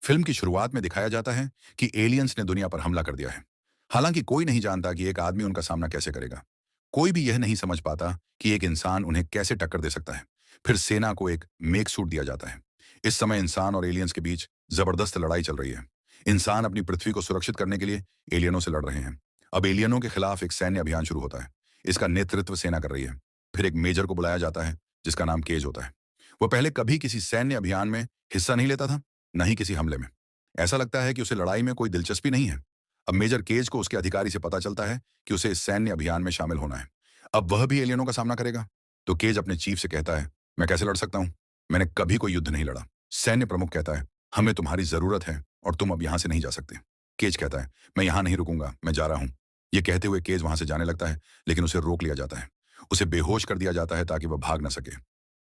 Film की शुरुआत में दिखाया जाता है कि एलियंस ने दुनिया पर हमला कर दिया है। हालांकि कोई नहीं जानता कि एक आदमी उनका सामना कैसे करेगा। कोई भी यह नहीं समझ पाता कि एक इंसान उन्हें कैसे टक्कर दे सकता है। फिर सेना को एक मेक सूट दिया जाता है। इस समय इंसान और एलियंस के बीच जबरदस्त लड़ाई चल रही है। इंसान अपनी पृथ्वी को सुरक्षित करने के लिए एलियनों से लड़ रहे हैं। अब एलियनों के खिलाफ एक सैन्य अभियान शुरू होता है। इसका नेतृत्व सेना कर रही है। फिर एक मेजर को बुलाया जाता है, जिसका नाम केज होता है। वह पहले कभी किसी सैन्य अभियान में हिस्सा नहीं लेता था, न ही किसी हमले में। ऐसा लगता है कि उसे लड़ाई में कोई दिलचस्पी नहीं है। अब मेजर केज को उसके अधिकारी से पता चलता है कि उसे इस सैन्य अभियान में शामिल होना है। अब वह भी एलियनों का सामना करेगा। तो केज अपने चीफ से कहता है, मैं कैसे लड़ सकता हूं? मैंने कभी कोई युद्ध नहीं लड़ा। सैन्य प्रमुख कहता है, हमें तुम्हारी जरूरत है और तुम अब यहां से नहीं जा सकते। केज कहता है, मैं यहां नहीं रुकूंगा, मैं जा रहा हूं। यह कहते हुए केज वहां से जाने लगता है, लेकिन उसे रोक लिया जाता है। उसे बेहोश कर दिया जाता है ताकि वह भाग न सके।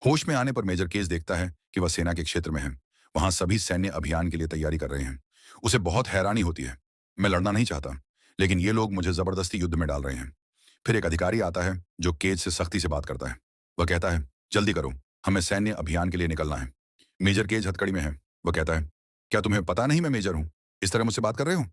होश में आने पर मेजर केज देखता है कि वह सेना के क्षेत्र में है। वहां सभी सैन्य अभियान के लिए तैयारी कर रहे हैं। उसे बहुत हैरानी होती है। मैं लड़ना नहीं चाहता, लेकिन ये लोग मुझे जबरदस्ती युद्ध में डाल रहे हैं। फिर एक अधिकारी आता है जो केज से सख्ती से बात करता है। वह कहता है, जल्दी करो, हमें सैन्य अभियान के लिए निकलना है। मेजर केज हथकड़ी में है। वह कहता है, क्या तुम्हें पता नहीं मैं मेजर हूं? इस तरह मुझसे बात कर रहे हो?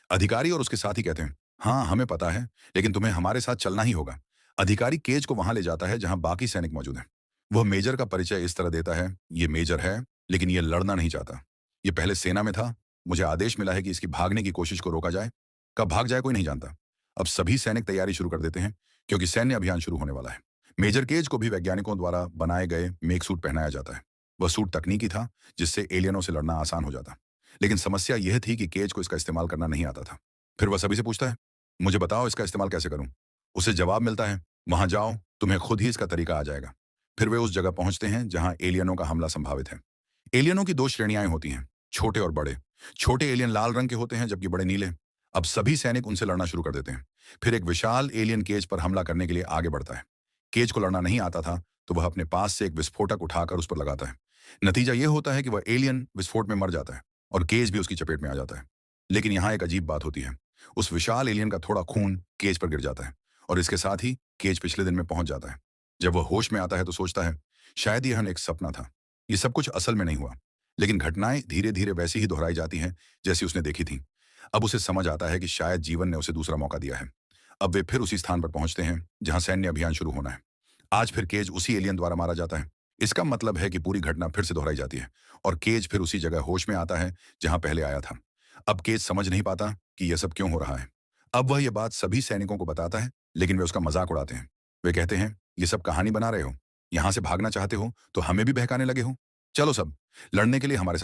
अधिकारी और उसके साथी कहते हैं, हाँ हमें पता है, लेकिन तुम्हें हमारे साथ चलना ही होगा। अधिकारी केज को वहां ले जाता है जहां बाकी सैनिक मौजूद हैं। वह मेजर का परिचय इस तरह देता है, ये मेजर है, लेकिन ये लड़ना नहीं चाहता। ये पहले सेना में था। मुझे आदेश मिला है कि इसकी भागने की कोशिश को रोका जाए। कब भाग जाए कोई नहीं जानता। अब सभी सैनिक तैयारी शुरू कर देते हैं, क्योंकि सैन्य अभियान शुरू होने वाला है। मेजर केज को भी वैज्ञानिकों द्वारा बनाए गए मेक सूट पहनाया जाता है। वह सूट तकनीकी था, जिससे एलियनों से लड़ना आसान हो जाता। लेकिन समस्या यह थी कि केज को इसका इस्तेमाल करना नहीं आता था। फिर वह सभी से पूछता है, मुझे बताओ इसका इस्तेमाल कैसे करूं? उसे जवाब मिलता है, वहां जाओ, तुम्हें खुद ही इसका तरीका आ जाएगा। फिर वे उस जगह पहुंचते हैं जहां एलियनों का हमला संभावित है। एलियनों की दो श्रेणियां होती हैं, छोटे और बड़े। छोटे एलियन लाल रंग के होते हैं, जबकि बड़े नीले। अब सभी सैनिक उनसे लड़ना शुरू कर देते हैं। फिर एक विशाल एलियन केज पर हमला करने के लिए आगे बढ़ता है। केज को लड़ना नहीं आता था, तो वह अपने पास से एक विस्फोटक उठाकर उस पर लगाता है। नतीजा यह होता है कि वह एलियन विस्फोट में मर जाता है और केज भी उसकी चपेट में आ जाता है। लेकिन यहां एक अजीब बात होती है। उस विशाल एलियन का थोड़ा खून केज पर गिर जाता है, और इसके साथ ही केज पिछले दिन में पहुंच जाता है। जब वह होश में आता है तो सोचता है, शायद यह एक सपना था। ये सब कुछ असल में नहीं हुआ। लेकिन घटनाएं धीरे धीरे वैसी ही दोहराई जाती हैं जैसी उसने देखी थी। अब उसे समझ आता है कि शायद जीवन ने उसे दूसरा मौका दिया है। अब वे फिर उसी स्थान पर पहुंचते हैं जहां सैन्य अभियान शुरू होना है। आज फिर केज उसी एलियन द्वारा मारा जाता है। इसका मतलब है कि पूरी घटना फिर से दोहराई जाती है, और केज फिर उसी जगह होश में आता है जहां पहले आया था। अब केज समझ नहीं पाता कि यह सब क्यों हो रहा है। अब वह यह बात सभी सैनिकों को बताता है, लेकिन वे उसका मजाक उड़ाते हैं। वे कहते हैं, ये सब कहानी बना रहे हो, यहां से भागना चाहते हो तो हमें भी बहकाने लगे हो। चलो सब, लड़ने के लिए हमारे साथ